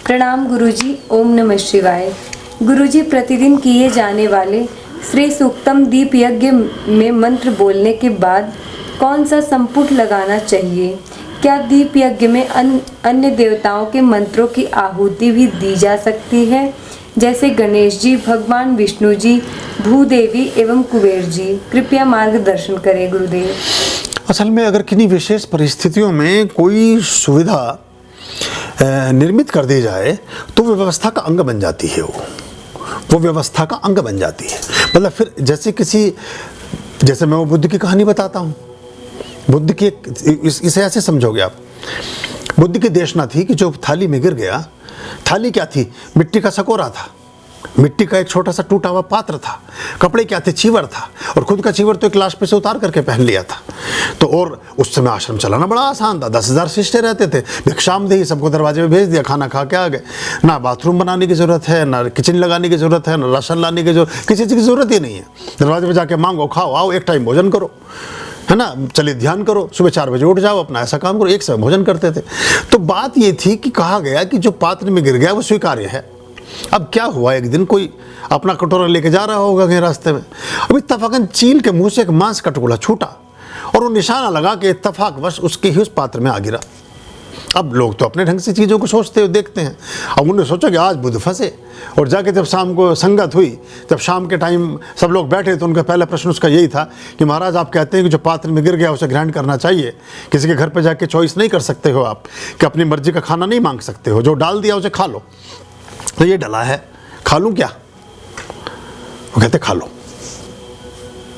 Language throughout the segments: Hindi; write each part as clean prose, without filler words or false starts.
प्रणाम गुरुजी। ओम नमः शिवाय। गुरुजी, प्रतिदिन किए जाने वाले श्री सूक्तम दीप यज्ञ में मंत्र बोलने के बाद कौन सा संपुट लगाना चाहिए? क्या दीप यज्ञ में अन्य देवताओं के मंत्रों की आहुति भी दी जा सकती है, जैसे गणेश जी, भगवान विष्णु जी, भूदेवी एवं कुबेर जी? कृपया मार्गदर्शन करें गुरुदेव। असल में अगर किन्हीं विशेष परिस्थितियों में कोई सुविधा निर्मित कर दी जाए तो व्यवस्था का अंग बन जाती है। वो व्यवस्था का अंग बन जाती है। मतलब फिर जैसे मैं वो बुद्ध की कहानी बताता हूँ। बुद्ध की इसे ऐसे समझोगे आप। बुद्ध की देशना थी कि जो थाली में गिर गया, थाली क्या थी? मिट्टी का सकोरा था, मिट्टी का एक छोटा सा टूटा हुआ पात्र था। कपड़े क्या थे? चीवर था, और खुद का चीवर तो एक लाश पे से उतार करके पहन लिया था। तो और उस समय आश्रम चलाना बड़ा आसान था। 10,000 शिष्य रहते थे। भिक्षामदेही, सबको दरवाजे में भेज दिया, खाना खा के आ गए। ना बाथरूम बनाने की ज़रूरत है, ना किचन लगाने की ज़रूरत है, ना राशन लाने की जरूरत, किसी चीज़ की ज़रूरत ही नहीं है। दरवाजे पर जाके मांगो, खाओ, आओ, एक टाइम भोजन करो, है ना, चलिए ध्यान करो, सुबह 4 बजे उठ जाओ, अपना ऐसा काम करो, एक समय भोजन करते थे। तो बात ये थी कि कहा गया कि जो पात्र में गिर गया वो स्वीकार्य है। अब क्या हुआ, एक दिन कोई अपना कटोरा लेके जा रहा होगा कहीं रास्ते में, अब इत्तफाकन चील के मुंह से एक मांस का टुकड़ा छूटा और वो निशाना लगा के इत्तफाकवश उसके ही उस पात्र में आ गिरा। अब लोग तो अपने ढंग से चीज़ों को सोचते हुए देखते हैं। अब उन्होंने सोचा कि आज बुध फंसे, और जाके जब शाम को संगत हुई, जब शाम के टाइम सब लोग बैठे तो उनका पहला प्रश्न उसका यही था कि महाराज, आप कहते हैं कि जो पात्र में गिर गया उसे ग्रहण करना चाहिए, किसी के घर पर जाके चॉइस नहीं कर सकते हो आप, कि अपनी मर्जी का खाना नहीं मांग सकते हो, जो डाल दिया उसे खा लो। तो ये डला है, खा लूँ क्या? वो कहते खा लो।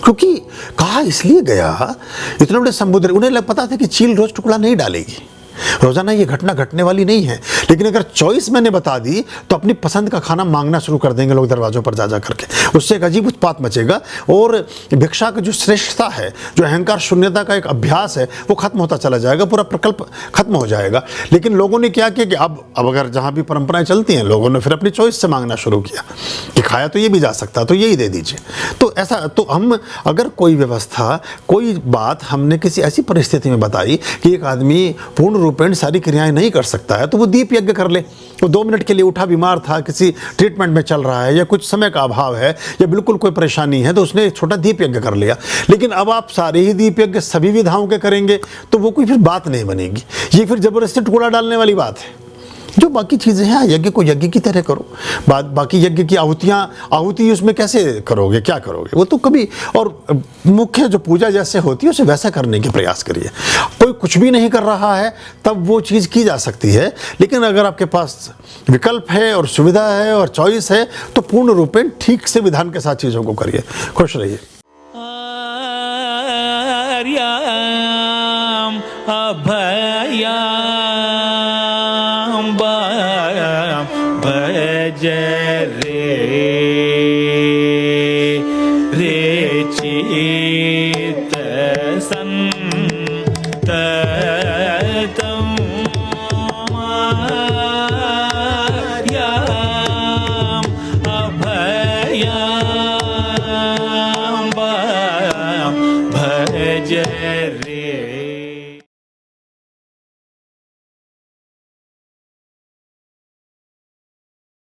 क्योंकि कहा इसलिए गया, इतने बड़े समुद्र, उन्हें पता था कि चील रोज टुकड़ा नहीं डालेगी, रोजाना ये घटना घटने वाली नहीं है। लेकिन अगर चॉइस मैंने बता दी तो अपनी पसंद का खाना मांगना शुरू कर देंगे लोग दरवाजों पर जा करके। उससे एक अजीब उत्पात मचेगा और भिक्षा की जो श्रेष्ठता है, जो अहंकार शून्यता का एक अभ्यास है, वो खत्म होता चला जाएगा, पूरा प्रकल्प खत्म हो जाएगा। लेकिन लोगों ने क्या किया कि अब अगर जहाँ भी परंपराएं चलती हैं, लोगों ने फिर अपनी चॉइस से मांगना शुरू किया कि खाया तो ये भी जा सकता, तो यही दे दीजिए। तो ऐसा, तो हम अगर कोई व्यवस्था, कोई बात हमने किसी ऐसी परिस्थिति में बताई कि एक आदमी पूर्ण रूपेण सारी क्रियाएं नहीं कर सकता है, तो वो दीप यज्ञ कर ले। वो 2 मिनट के लिए उठा, बीमार था, किसी ट्रीटमेंट में चल रहा है, या कुछ समय का अभाव है, या बिल्कुल कोई परेशानी है, तो उसने एक छोटा दीप यज्ञ कर लिया। लेकिन अब आप सारे ही दीप यज्ञ सभी विधाओं के करेंगे तो वो कोई फिर बात नहीं बनेगी। ये फिर जबरदस्ती टुकड़ा डालने वाली बात है। जो बाकी चीज़ें हैं, यज्ञ को यज्ञ की तरह करो। बाकी यज्ञ की आहुति उसमें कैसे करोगे, क्या करोगे, वो तो कभी, और मुख्य जो पूजा जैसे होती है उसे वैसा करने के प्रयास करिए। कोई कुछ भी नहीं कर रहा है तब वो चीज़ की जा सकती है। लेकिन अगर आपके पास विकल्प है और सुविधा है और चॉइस है तो पूर्ण रूपेण ठीक से विधान के साथ चीज़ों को करिए। खुश रहिए। अभया